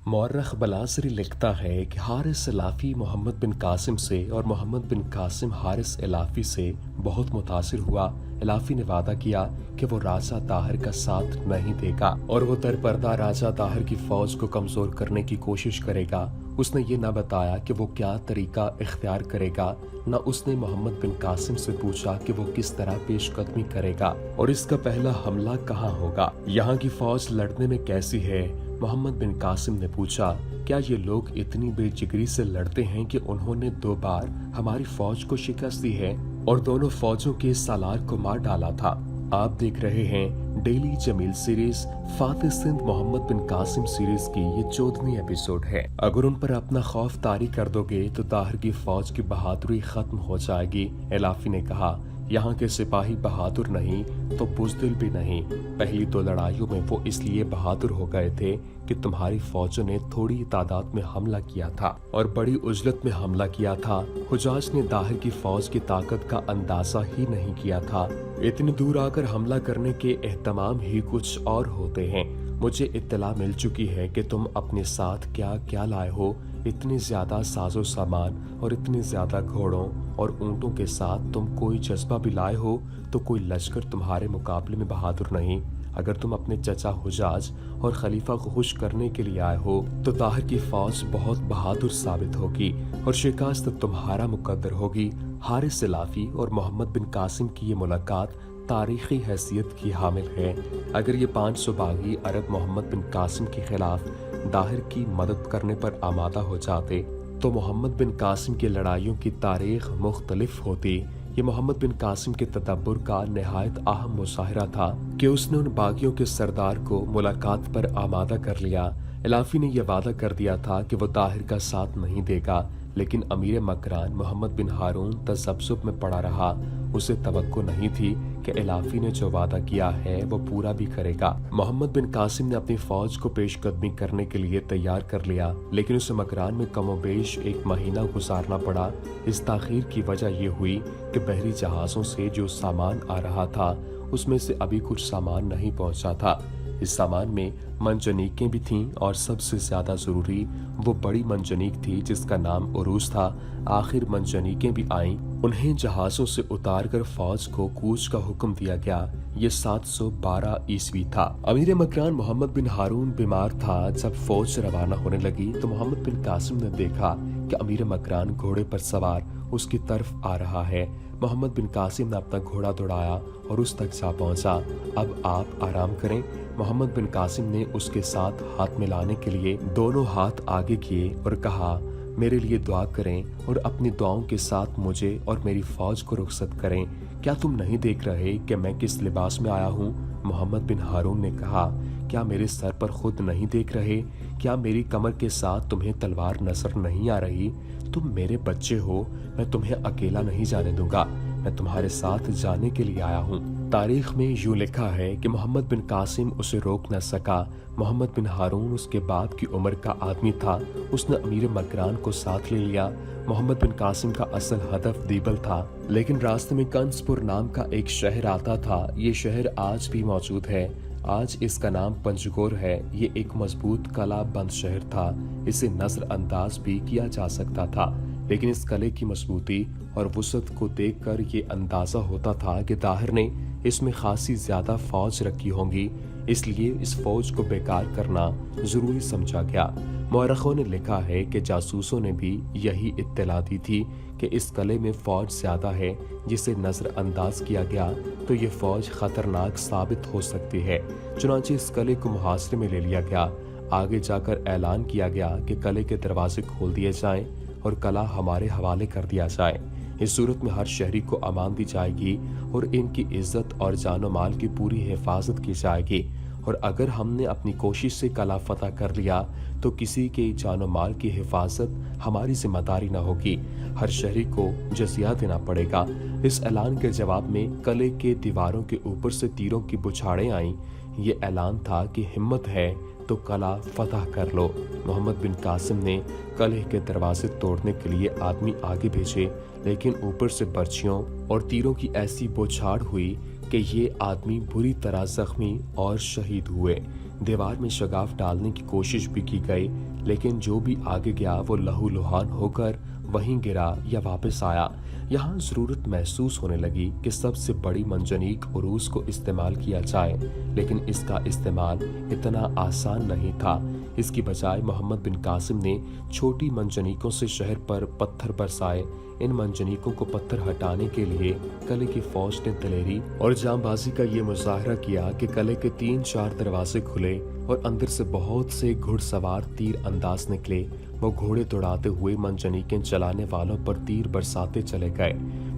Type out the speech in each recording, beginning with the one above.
مورخ بلاثری لکھتا ہے کہ حارث الافی محمد بن قاسم سے اور محمد بن قاسم حارث الافی سے بہت متاثر ہوا۔ الافی نے وعدہ کیا کہ وہ راجہ طاہر کا ساتھ نہیں دے گا اور وہ در پردہ راجہ طاہر کی فوج کو کمزور کرنے کی کوشش کرے گا۔ اس نے یہ نہ بتایا کہ وہ کیا طریقہ اختیار کرے گا، نہ اس نے محمد بن قاسم سے پوچھا کہ وہ کس طرح پیش قدمی کرے گا اور اس کا پہلا حملہ کہاں ہوگا، یہاں کی فوج لڑنے میں کیسی ہے۔ محمد بن قاسم نے پوچھا، کیا یہ لوگ اتنی بے جگری سے لڑتے ہیں کہ انہوں نے 2 بار ہماری فوج کو شکست دی ہے اور دونوں فوجوں کے سالار کو مار ڈالا تھا۔ آپ دیکھ رہے ہیں ڈیلی جمیل سیریز فاتح سندھ محمد بن قاسم سیریز کی یہ 14ویں ایپیسوڈ ہے۔ اگر ان پر اپنا خوف طاری کر دو گے تو طاہر کی فوج کی بہادری ختم ہو جائے گی۔ الافی نے کہا، یہاں کے سپاہی بہادر نہیں تو بزدل بھی نہیں۔ پہلی 2 لڑائیوں میں وہ اس لیے بہادر ہو گئے تھے کہ تمہاری فوجوں نے تھوڑی تعداد میں حملہ کیا تھا اور بڑی عجلت میں حملہ کیا تھا۔ حجاج نے طاہر کی فوج کی طاقت کا اندازہ ہی نہیں کیا تھا۔ اتنی دور آ کر حملہ کرنے کے اہتمام ہی کچھ اور ہوتے ہیں۔ مجھے اطلاع مل چکی ہے کہ تم اپنے ساتھ کیا کیا لائے ہو۔ اتنے زیادہ ساز و سامان اور اتنے زیادہ گھوڑوں اور اونٹوں کے ساتھ تم کوئی جذبہ بھی لائے ہو تو کوئی لشکر تمہارے مقابلے میں بہادر نہیں۔ اگر تم اپنے چچا حجاج اور خلیفہ کو خوش کرنے کے لیے آئے ہو تو طاہر کی فوج بہت بہادر ثابت ہوگی اور شکست تمہارا مقدر ہوگی۔ حارث الافی اور محمد بن قاسم کی یہ ملاقات تاریخی حیثیت کی حامل ہے۔ اگر یہ 500 باغی عرب محمد بن قاسم کے خلاف طاہر کی مدد کرنے پر آمادہ ہو جاتے تو محمد بن قاسم کی لڑائیوں کی تاریخ مختلف ہوتی۔ یہ محمد بن قاسم کے تدبر کا نہایت اہم مظاہرہ تھا کہ اس نے ان باغیوں کے سردار کو ملاقات پر آمادہ کر لیا۔ الافی نے یہ وعدہ کر دیا تھا کہ وہ طاہر کا ساتھ نہیں دے گا، لیکن امیر مکران محمد بن ہارون تذبذب میں پڑا رہا۔ اسے توقع نہیں تھی کہ الافی نے جو وعدہ کیا ہے وہ پورا بھی کرے گا۔ محمد بن قاسم نے اپنی فوج کو پیش قدمی کرنے کے لیے تیار کر لیا، لیکن اسے مکران میں کم و بیش 1 مہینہ گزارنا پڑا۔ اس تاخیر کی وجہ یہ ہوئی کہ بحری جہازوں سے جو سامان آ رہا تھا اس میں سے ابھی کچھ سامان نہیں پہنچا تھا۔ اس سامان میں منجنیقیں بھی تھیں اور سب سے زیادہ ضروری وہ بڑی منجنیق تھی جس کا نام عروس تھا۔ آخر منجنیقیں بھی آئیں، انہیں جہازوں سے اتار کر فوج کو کوچ کا حکم دیا گیا۔ یہ 712 عیسوی تھا۔ امیر مکران محمد بن ہارون بیمار تھا۔ جب فوج روانہ ہونے لگی تو محمد بن قاسم نے دیکھا کہ امیر مکران گھوڑے پر سوار اس کی طرف آ رہا ہے۔ محمد بن قاسم نے اپنا گھوڑا دوڑایا اور اس تک جا پہنچا۔ اب آپ آرام کریں۔ محمد بن قاسم نے اس کے ساتھ ہاتھ ملانے کے لیے دونوں ہاتھ آگے کیے اور کہا، میرے لیے دعا کریں اور اپنی دعاؤں کے ساتھ مجھے اور میری فوج کو رخصت کریں۔ کیا تم نہیں دیکھ رہے کہ میں کس لباس میں آیا ہوں؟ محمد بن ہارون نے کہا، کیا میرے سر پر خود نہیں دیکھ رہے؟ کیا میری کمر کے ساتھ تمہیں تلوار نظر نہیں آ رہی؟ تم میرے بچے ہو، میں تمہیں اکیلا نہیں جانے دوں گا، میں تمہارے ساتھ جانے کے لیے آیا ہوں۔ تاریخ میں یوں لکھا ہے کہ محمد بن قاسم اسے روک نہ سکا۔ محمد بن ہارون اس کے باپ کی عمر کا آدمی تھا۔ اس نے امیر مکران کو ساتھ لے لیا۔ محمد بن قاسم کا اصل ہدف دیبل تھا، لیکن راستے میں کنس پور نام کا ایک شہر آتا تھا۔ یہ شہر آج بھی موجود ہے۔ آج اس کا نام پنجگور ہے۔ یہ ایک مضبوط قلعہ بند شہر تھا۔ اسے نظر انداز بھی کیا جا سکتا تھا، لیکن اس قلعے کی مضبوطی اور وسعت کو دیکھ کر یہ اندازہ ہوتا تھا کہ طاہر نے اس میں خاصی زیادہ فوج رکھی ہوں گی، اس لیے اس فوج کو بیکار کرنا ضروری سمجھا گیا۔ مورخوں نے لکھا ہے کہ جاسوسوں نے بھی یہی اطلاع دی تھی کہ اس قلعے میں فوج زیادہ ہے۔ جسے نظر انداز کیا گیا تو یہ فوج خطرناک ثابت ہو سکتی ہے، چنانچہ اس قلعے کو محاصرے میں لے لیا گیا۔ آگے جا کر اعلان کیا گیا کہ قلعے کے دروازے کھول دیے جائیں اور قلعہ ہمارے حوالے کر دیا جائے۔ اس صورت میں ہر شہری کو امان دی جائے گی اور ان کی عزت اور جان و مال کی پوری حفاظت کی جائے گی، اور اگر ہم نے اپنی کوشش سے قلعہ فتح کر لیا تو کسی کے جان و مال کی حفاظت ہماری ذمہ داری نہ ہوگی، ہر شہری کو جزیہ دینا پڑے گا۔ اس اعلان کے جواب میں قلعے کے دیواروں کے اوپر سے تیروں کی بچھاڑیں آئیں۔ یہ اعلان تھا کہ ہمت ہے تو قلعہ فتح کر لو۔ محمد بن قاسم نے قلعے کے دروازے توڑنے کے لیے آدمی آگے بھیجے، لیکن اوپر سے برچھیوں اور تیروں کی ایسی بوچھاڑ ہوئی کہ یہ آدمی بری طرح زخمی اور شہید ہوئے۔ دیوار میں شگاف ڈالنے کی کوشش بھی کی گئی، लेकिन जो भी आगे गया वो लहूलुहान होकर वहीं गिरा या वापस आया। यहाँ जरूरत महसूस होने लगी कि सबसे बड़ी मंजनीक उरूस को इस्तेमाल किया जाए, लेकिन इसका इस्तेमाल इतना आसान नहीं था। इसकी बजाय मोहम्मद बिन कासिम ने छोटी मंजनीकों से शहर पर पत्थर बरसाए। इन मंजनीकों को पत्थर हटाने के लिए किले की फौज ने दलेरी और जांबाजी का ये मुजाहरा किया कि किले के 3-4 दरवाजे खुले और अंदर से बहुत से घुड़सवार तीर अंदाज निकले। वो घोड़े दौड़ाते हुए मंजनीकें चलाने वालों पर तीर बरसाते चले गए।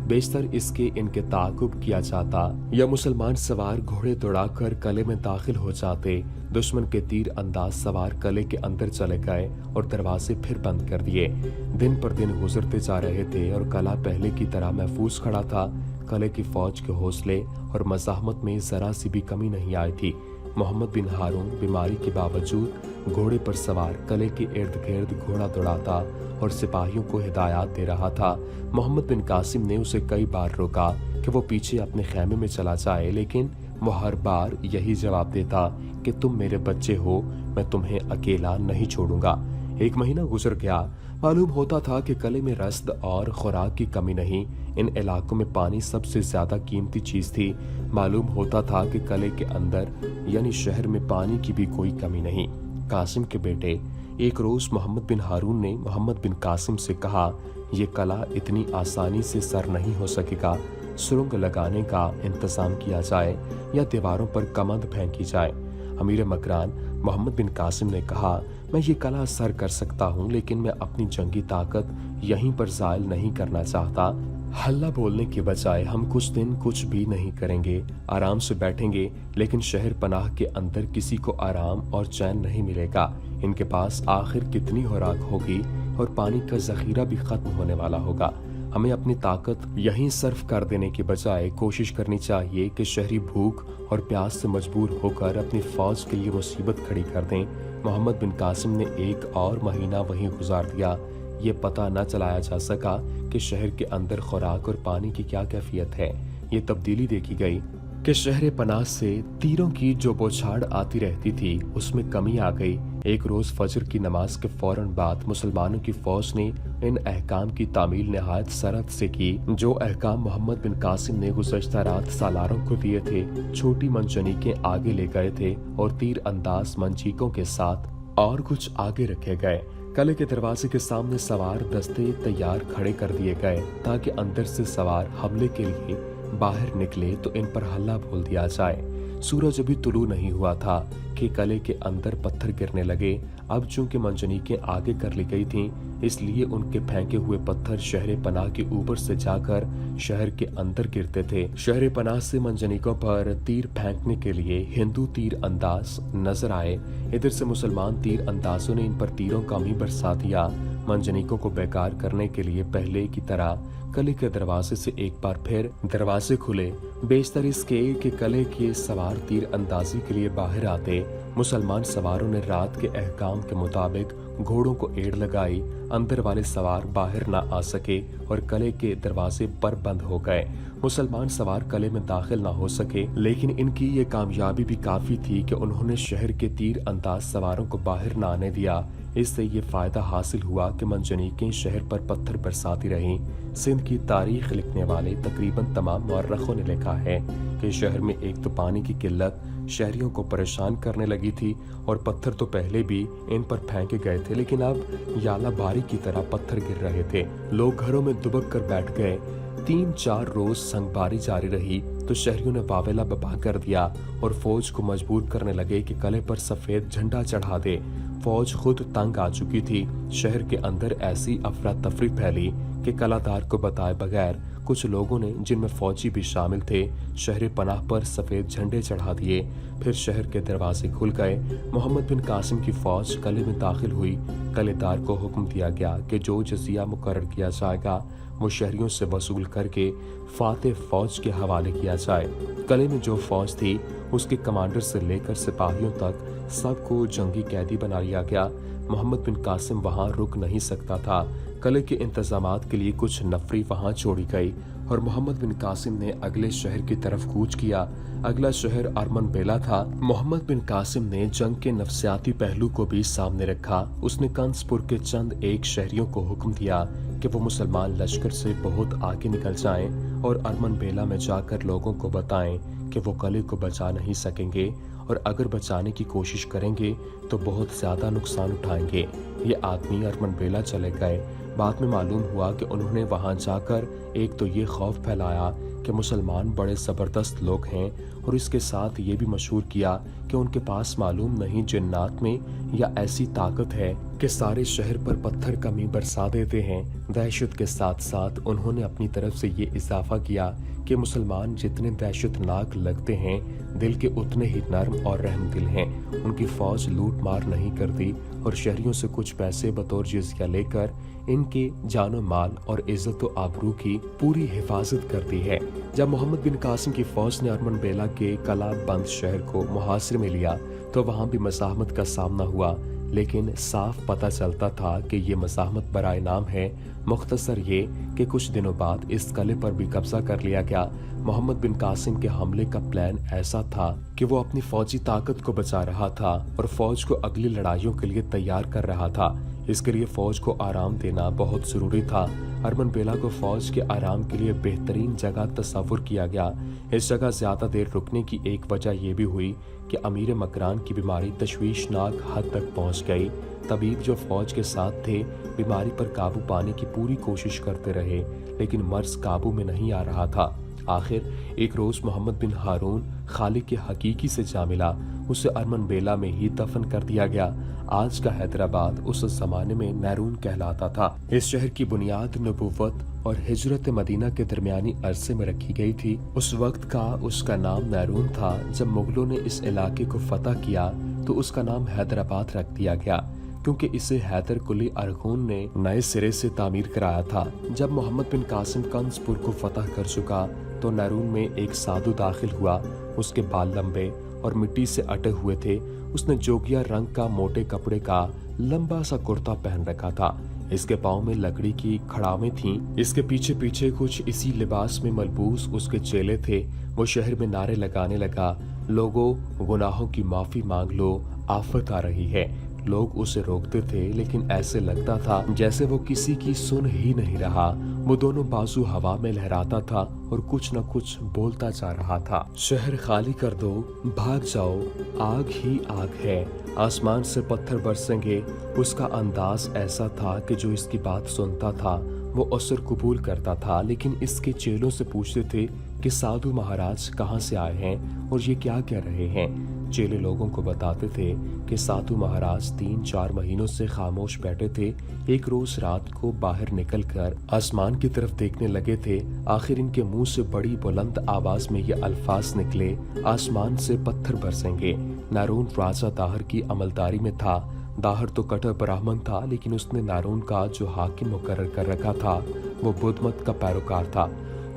बेशतर इसके इनके ताकुब किया जाता या मुसलमान सवार घोड़े दौड़ाकर किले में दाखिल हो जाते। दुश्मन के तीर अंदाज सवार किले के अंदर चले गए और दरवाजे फिर बंद कर दिए। दिन पर दिन गुजरते जा रहे थे और किला पहले की तरह महफूज खड़ा था। किले की फौज के हौसले और मज़ाहमत में जरा सी भी कमी नहीं आई थी। मोहम्मद बिन हारून बीमारी के बावजूद घोड़े पर सवार किले के इर्द गिर्द घोड़ा दौड़ाता और सिपाहियों को हिदायत दे रहा था। मोहम्मद बिन कासिम ने उसे कई बार रोका कि वो पीछे अपने खैमे में चला जाए, लेकिन वो हर बार यही जवाब देता कि तुम मेरे बच्चे हो, मैं तुम्हें अकेला नहीं छोड़ूंगा। 1 महीना गुजर गया। मालूम होता था कि किले में रस्द और खुराक की कमी नहीं। इन इलाकों में पानी सबसे ज्यादा कीमती चीज थी। मालूम होता था कि किले के अंदर यानी शहर में पानी की भी कोई कमी नहीं। कासिम के बेटे एक रोज मोहम्मद बिन हारून ने मोहम्मद बिन कासिम से कहा, ये किला इतनी आसानी से सर नहीं हो सकेगा। सुरंग लगाने का इंतजाम किया जाए या दीवारों पर कमंद फेंकी जाए। अमीर मकरान मोहम्मद बिन कासिम ने कहा, मैं ये किला सर कर सकता हूँ, लेकिन मैं अपनी जंगी ताकत यहीं पर जायल नहीं करना चाहता। हल्ला बोलने के बजाय हम कुछ दिन कुछ भी नहीं करेंगे, आराम से बैठेंगे, लेकिन शहर पनाह के अंदर किसी को आराम और चैन नहीं मिलेगा। इनके पास आखिर कितनी खुराक होगी और पानी का जखीरा भी खत्म होने वाला होगा। हमें अपनी ताकत यहीं सर्फ कर देने के बजाय कोशिश करनी चाहिए कि शहरी भूख और प्यास से मजबूर होकर अपनी फौज के लिए मुसीबत खड़ी कर दें। मोहम्मद बिन कासिम ने 1 और महीना वहीं गुजार दिया। ये पता न चलाया जा सका कि शहर के अंदर खुराक और पानी की क्या कैफियत है। ये तब्दीली देखी गई कि शहर पनाह से तीरों की जो बौछार आती रहती थी उसमें कमी आ गई। एक रोज फजर की नमाज के फौरन बाद मुसलमानों की फौज ने इन अहकाम की तामील निहायत सरहद से की जो अहकाम मोहम्मद बिन कासिम ने गुज़श्ता रात सालारों को दिए थे। छोटी मंजनीकें आगे ले गए थे और तीर अंदाज मंजीकों के साथ और कुछ आगे रखे गए। किले के दरवाजे के सामने सवार दस्ते तैयार खड़े कर दिए गए ताकि अंदर से सवार हमले के लिए बाहर निकले तो इन पर हल्ला बोल दिया जाए। सूरज अभी तुलू नहीं हुआ था कि किले के अंदर पत्थर गिरने लगे। अब चूंकि मंजनीकें आगे कर ली गई थीं, इसलिए उनके फेंके हुए पत्थर शहर पनाह के ऊपर से जाकर शहर के अंदर गिरते थे। शहर पनाह से मंजनीकों पर तीर फेंकने के लिए हिंदू तीर अंदाज नजर आए। इधर से मुसलमान तीर अंदाजों ने इन पर तीरों का भी बरसा दिया। मंजनीकों को बेकार करने के लिए पहले की तरह किले के दरवाजे से एक बार फिर दरवाजे खुले। बेशतर इसके कि किले के सवार तीर अंदाजी के लिए बाहर आते। मुसलमान सवारों ने रात के अहकाम के मुताबिक घोड़ों को एड़ लगाई। अंदर वाले सवार बाहर ना आ सके और किले के दरवाजे पर बंद हो गए। मुसलमान सवार किले में दाखिल ना हो सके, लेकिन इनकी ये कामयाबी भी काफी थी कि उन्होंने शहर के तीर अंदाज सवारों को बाहर ना आने दिया। इससे ये फायदा हासिल हुआ कि मंजनीकें शहर पर पत्थर बरसाती रहीं। सिंध की तारीख लिखने वाले तकरीबन तमाम मुअर्रखों ने लिखा है कि शहर में एक तो पानी की किल्लत शहरियों को परेशान करने लगी थी और पत्थर तो पहले भी इन पर फेंके गए थे, लेकिन अब याला बारी की तरह पत्थर गिर रहे थे। लोग घरों में दुबक कर बैठ गए। 3-4 रोज संगबारी जारी रही तो शहरियों ने वावेला बपा कर दिया और फौज को मजबूर करने लगे कि किले पर सफेद झंडा चढ़ा दे। फौज खुद तंग आ चुकी थी। शहर के अंदर ऐसी अफरा तफरी फैली कि कलादार को बताए बगैर कुछ लोगों ने, जिनमें फौजी भी शामिल थे, शहर पनाह पर सफेद झंडे चढ़ा दिए। फिर शहर के दरवाजे खुल गए। मोहम्मद बिन कासिम की फौज किले में दाखिल हुई। किलेदार को हुक्म दिया गया कि जो जजिया मुकर्रर किया जाएगा वो शहरियों से वसूल करके फातेह फौज के हवाले किया जाए। किले में जो फौज थी उसके कमांडर से लेकर सिपाहियों तक सबको जंगी कैदी बना लिया गया। मोहम्मद बिन कासिम वहां रुक नहीं सकता था। किले के इंतजामात के लिए कुछ नफरी वहां छोड़ी गई और मोहम्मद बिन कासिम ने अगले शहर की तरफ कूच किया। अगला शहर अरमन बेला था। मोहम्मद बिन कासिम ने जंग के नफसियाती पहलू को भी सामने रखा। उसने कंसपुर के चंद एक शहरियों को हुक्म दिया कि वो मुसलमान लश्कर से बहुत आगे निकल जाएं और अरमन बेला में जाकर लोगों को बताएं कि वो किले को बचा नहीं सकेंगे और अगर बचाने की कोशिश करेंगे तो बहुत ज्यादा नुकसान उठाएंगे। ये आदमी अरमन बेला चले गए। बाद में मालूम हुआ कि उन्होंने वहां जाकर एक तो ये खौफ फैलाया कि मुसलमान बड़े ज़बरदस्त लोग हैं और इसके साथ ये भी मशहूर किया कि उनके पास मालूम नहीं जिन्नात में या ऐसी ताकत है कि सारे शहर पर पत्थर का मींह बरसा देते हैं। दहशत के साथ साथ उन्होंने अपनी तरफ से ये इजाफा किया कि मुसलमान जितने दहशतनाक लगते हैं दिल के उतने ही नर्म और रहमदिल हैं। उनकी फौज लूट मार नहीं करती और शहरियों से कुछ पैसे बतौर जिज़िया लेकर इनके जानो माल और इज्जत व आबरू की पूरी हिफाजत करती है। जब मोहम्मद बिन कासिम की फौज ने अरमन बेला के कला बंद शहर को मुहासिरे में लिया तो वहां भी मज़ाहमत का सामना हुआ, लेकिन साफ पता चलता था कि ये मज़ाहमत बराए नाम है। मुख्तसर ये कि कुछ दिनों बाद इस किले पर भी कब्जा कर लिया गया। मोहम्मद बिन कासिम के हमले का प्लान ऐसा था कि वो अपनी फौजी ताकत को बचा रहा था और फौज को अगली लड़ाइयों के लिए तैयार कर रहा था। इसके लिए फौज को आराम देना बहुत जरूरी था। अरमन बेला को फौज के आराम के लिए बेहतरीन जगह तस्वुर किया गया। इस जगह ज्यादा देर रुकने की एक वजह यह भी हुई कि अमीर मकरान की बीमारी तशवीशनाक हद तक पहुंच गई। तबीब जो फौज के साथ थे बीमारी पर काबू पाने की पूरी कोशिश करते रहे, लेकिन मर्ज काबू में नहीं आ रहा था। आखिर एक रोज मोहम्मद बिन हारून खालिक के हकीकी से जा मिला। उसे अरमन बेला में ही दफन कर दिया गया। आज का हैदराबाद उस जमाने में नैरून कहलाता था। इस शहर की बुनियाद नबुव्वत और हिजरत मदीना के दरमियानी अरसे में रखी गई थी। उस वक्त का उसका नाम नैरून था। जब मुगलों ने इस इलाके को फतह किया तो उसका नाम हैदराबाद रख दिया गया, क्योंकि इसे हैदर कुली अरगून ने नए सिरे से तामीर कराया था। जब मोहम्मद बिन कासिम कंसपुर को फतह कर चुका तो नैरून में एक साधु दाखिल हुआ। उसके बाल लंबे और मिट्टी से अटे हुए थे। उसने जोगिया रंग का मोटे कपड़े का लंबा सा कुर्ता पहन रखा था। इसके पाँव में लकड़ी की खड़ावें थीं। इसके पीछे पीछे कुछ इसी लिबास में मलबूस उसके चेले थे। वो शहर में नारे लगाने लगा, लोगों गुनाहों की माफी मांग लो, आफत आ रही है। लोग उसे रोकते थे, लेकिन ऐसे लगता था जैसे वो किसी की सुन ही नहीं रहा। वो दोनों बाजू हवा में लहराता था और कुछ न कुछ बोलता जा रहा था। शहर खाली कर दो, भाग जाओ, आग ही आग है, आसमान से पत्थर बरसेंगे। उसका अंदाज ऐसा था कि जो इसकी बात सुनता था वो असर कबूल करता था, लेकिन इसके चेलों से पूछते थे कि साधु महाराज कहाँ से आए हैं और ये क्या कह रहे हैं। चेले लोगों को बताते थे कि साधु महाराज 3-4 महीनों से खामोश बैठे थे। एक रोज रात को बाहर निकलकर आसमान की तरफ देखने लगे थे। आखिर इनके मुंह से बड़ी बुलंद आवाज में ये अल्फाज निकले, आसमान से पत्थर बरसेंगे। नारून राजा दाहर की अमलदारी में था। दाहर तो कट्टर ब्राह्मण था, लेकिन उसने नारून का जो हाकिम मुकर्रर कर रखा था वो बुद्धमत का पैरोकार था।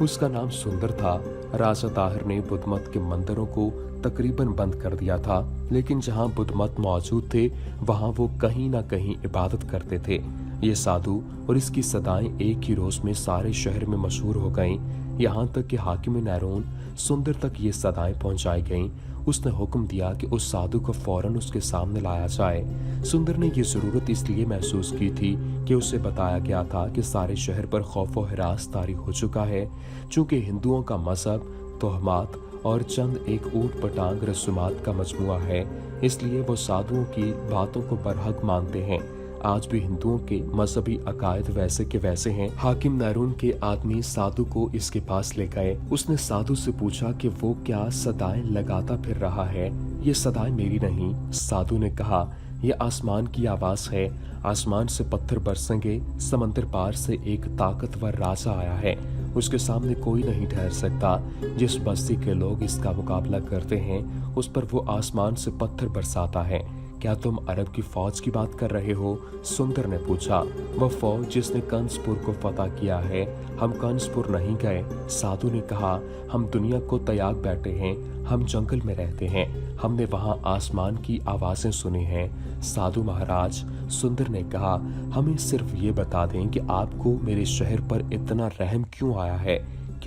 उसका नाम सुंदर था। राजा दाहर ने बुद्धमत के मंदिरों को तकरीबन बंद कर दिया था, लेकिन जहां बुद्धमत मौजूद थे वहां वो कहीं ना कहीं इबादत करते थे। ये साधु और इसकी सदाएं एक ही रोज में सारे शहर में मशहूर हो गईं। यहाँ तक कि हाकिम नैरून सुंदर तक ये सदाएं पहुंचाई गईं। उसने हुक्म दिया कि उस साधु को फौरन उसके सामने लाया जाए। सुंदर ने ये जरूरत इसलिए महसूस की थी कि उसे बताया गया था कि सारे शहर पर खौफ व हिरास तारी हो चुका है। चूंकि हिंदुओं का मजहब तोहमात और चंद एक ऊट पटांग रसूमात का मजमुआ है, इसलिए वो साधुओं की बातों को बरहक मानते हैं। आज भी हिंदुओं के मजहबी अकायद वैसे के वैसे हैं। हाकिम नैरून के आदमी साधु को इसके पास ले गए। उसने साधु से पूछा कि वो क्या सदाएं लगाता फिर रहा है। ये सदाएं मेरी नहीं, साधु ने कहा, ये आसमान की आवाज है। आसमान से पत्थर बरसेंगे। समंदर पार से एक ताकतवर राजा आया है, उसके सामने कोई नहीं ठहर सकता। जिस बस्ती के लोग इसका मुकाबला करते हैं उस पर वो आसमान से पत्थर बरसाता है। क्या तुम अरब की फौज की बात कर रहे हो? सुंदर ने पूछा। वह फौज जिसने कंसपुर को फतह किया है। हम कंसपुर नहीं गए। साधु ने कहा, हम दुनिया को त्याग बैठे हैं। हम जंगल में रहते हैं। हमने वहां आसमान की आवाजें सुनी हैं। साधु महाराज, सुंदर ने कहा, हमें सिर्फ ये बता दें कि आपको मेरे शहर पर इतना रहम क्यों आया है।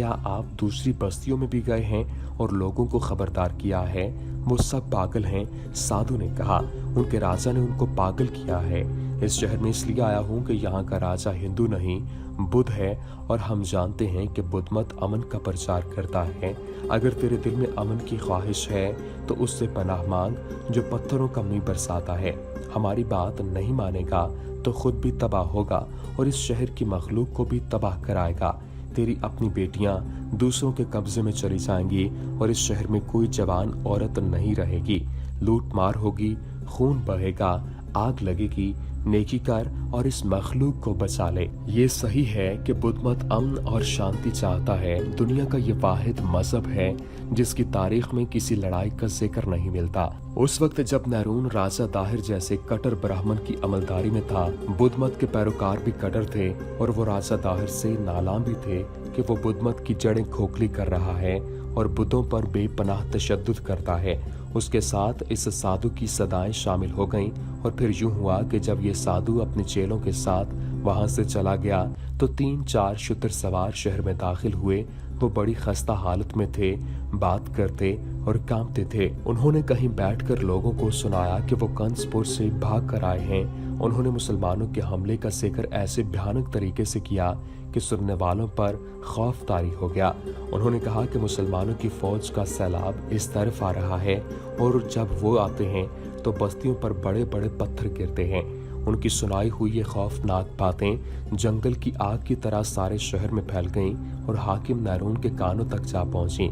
क्या आप दूसरी बस्तियों में भी गए हैं और लोगों को खबरदार किया है? वो सब पागल हैं, साधु ने कहा। उनके राजा ने उनको पागल किया है। इस शहर में इसलिए आया हूँ कि यहाँ का राजा हिंदू नहीं बुद्ध है, और हम जानते हैं कि बुद्ध मत अमन का प्रचार करता है। अगर तेरे दिल में अमन की ख्वाहिश है तो उससे पनाह मांग जो पत्थरों का मींह बरसाता है। हमारी बात नहीं मानेगा तो खुद भी तबाह होगा और इस शहर की मखलूक को भी तबाह कराएगा। तेरी अपनी बेटियां दूसरों के कब्जे में चली जाएंगी और इस शहर में कोई जवान औरत नहीं रहेगी। लूट मार होगी, खून बहेगा, आग लगेगी। नेकी कर और इस मखलूक को बचा ले। ये सही है कि बुद्ध मत अमन और शांति चाहता है। दुनिया का ये वाहिद मजहब है जिसकी तारीख में किसी लड़ाई का जिक्र नहीं मिलता। उस वक्त जब नैरून राजा दाहिर जैसे कट्टर ब्राह्मण की अमलदारी में था, बुद्ध मत के पैरोकार भी कट्टर थे और वो राजा दाहिर से नालाम भी थे कि वो बुद्ध मत की जड़ें खोखली कर रहा है और बुद्धों पर बेपनाह तशद्दुद करता है। उसके साथ इस साधु की सदाएं शामिल हो गईं और फिर यूं हुआ कि जब ये साधु अपने चेलों के साथ वहां से चला गया तो 3-4 शुतर सवार शहर में दाखिल हुए। वो बड़ी खस्ता हालत में थे, बात करते और कांपते थे। उन्होंने कहीं बैठकर लोगों को सुनाया कि वो कंसपुर से भाग कर आए हैं। उन्होंने मुसलमानों के हमले का जिक्र ऐसे भयानक तरीके से किया कि सुनने वालों पर खौफ तारी हो गया। उन्होंने कहा कि मुसलमानों की फौज का सैलाब इस तरफ आ रहा है और जब वो आते हैं तो बस्तियों पर बड़े बड़े पत्थर गिरते हैं। उनकी सुनाई हुई ये खौफनाक बातें जंगल की आग की तरह सारे शहर में फैल गईं और हाकिम नैरून के कानों तक जा पहुंची।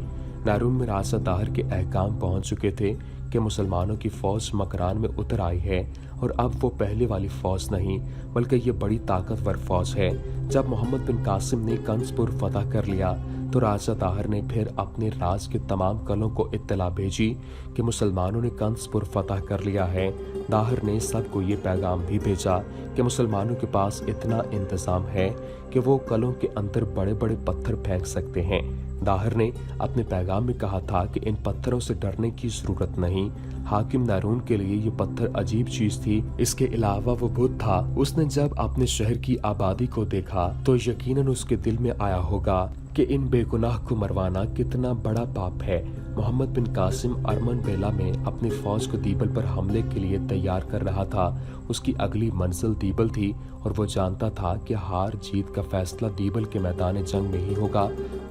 नैरून में राजा दाहिर के अहकाम पहुंच चुके थे कि मुसलमानों की फौज मकरान में उतर आई है और अब वो पहले वाली फौज नहीं बल्कि ये बड़ी ताकतवर फौज है। जब मोहम्मद बिन कासिम ने कंसपुर फतह कर लिया तो राजा दाहिर ने फिर अपने राज के तमाम कलों को इत्तला भेजी कि मुसलमानों ने कंसपुर फतह कर लिया है। दाहिर ने सबको ये पैगाम भी भेजा कि मुसलमानों के पास इतना इंतजाम है कि वो कलों के अंदर बड़े बड़े पत्थर फेंक सकते हैं। दाहिर ने अपने पैगाम में कहा था कि इन पत्थरों से डरने की जरूरत नहीं। हाकिम नैरून के लिए ये पत्थर अजीब चीज थी। इसके अलावा वो बुद्ध था। उसने जब अपने शहर की आबादी को देखा तो यकीनन उसके दिल में आया होगा कि इन बेगुनाह को मरवाना कितना बड़ा पाप है। मोहम्मद बिन कासिम अरमन बेला में अपनी फौज को दीबल पर हमले के लिए तैयार कर रहा था। उसकी अगली मंजिल दीबल थी और वो जानता था कि हार जीत का फैसला दीबल के मैदान जंग में ही होगा।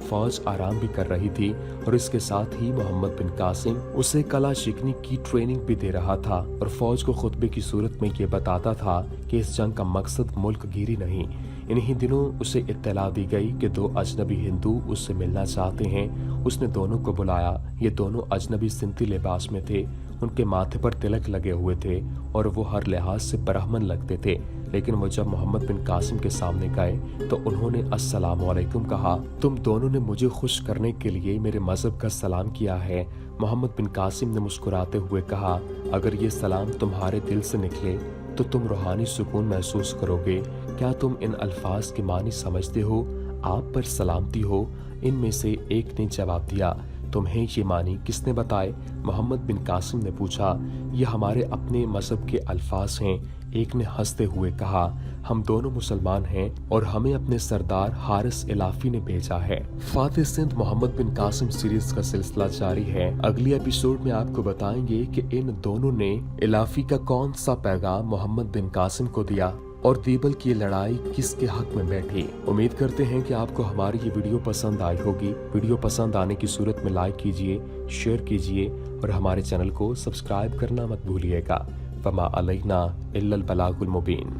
फौज आराम भी कर रही थी और इसके साथ ही मोहम्मद बिन कासिम उसे कला शिकनी की ट्रेनिंग भी दे रहा था और फौज को खुतबे की सूरत में ये बताता था कि इस जंग का मकसद मुल्क गिरी नहीं। इन्हीं दिनों उसे इत्तला दी गई कि 2 अजनबी हिंदू उससे मिलना चाहते हैं। उसने दोनों को बुलाया। ये दोनों अजनबी सिंधी लिबास में थे। उनके माथे पर तिलक लगे हुए थे और वो हर लिहाज से ब्राह्मण लगते थे। लेकिन वो जब मोहम्मद बिन कासिम के सामने गए तो उन्होंने अस्सलाम वालेकुम कहा। तुम दोनों ने मुझे खुश करने के लिए मेरे मजहब का सलाम किया है। मोहम्मद बिन कासिम ने मुस्कुराते हुए कहा, अगर ये सलाम तुम्हारे दिल से निकले तो तुम रूहानी सुकून महसूस करोगे। क्या तुम इन अल्फाज के मानी समझते हो? आप पर सलामती हो। इनमें से एक ने जवाब दिया, तुम्हें ये मानी किसने बताए? मोहम्मद बिन कासिम ने पूछा, ये हमारे अपने मजहब के अल्फाज हैं। एक ने हंसते हुए कहा, हम दोनों मुसलमान हैं और हमें अपने सरदार हारिस इलाफी ने भेजा है। फातेह सिंध मोहम्मद बिन कासिम सीरीज का सिलसिला जारी है। अगली एपिसोड में आपको बताएंगे कि इन दोनों ने इलाफी का कौन सा पैगाम मोहम्मद बिन कासिम को दिया और दीबल की लड़ाई किसके हक में बैठी। उम्मीद करते हैं कि आपको हमारी ये वीडियो पसंद आई होगी। वीडियो पसंद आने की सूरत में लाइक कीजिए, शेयर कीजिए और हमारे चैनल को सब्सक्राइब करना मत भूलिएगा। वमा अलैना इल्लल बलागुल मुबीन।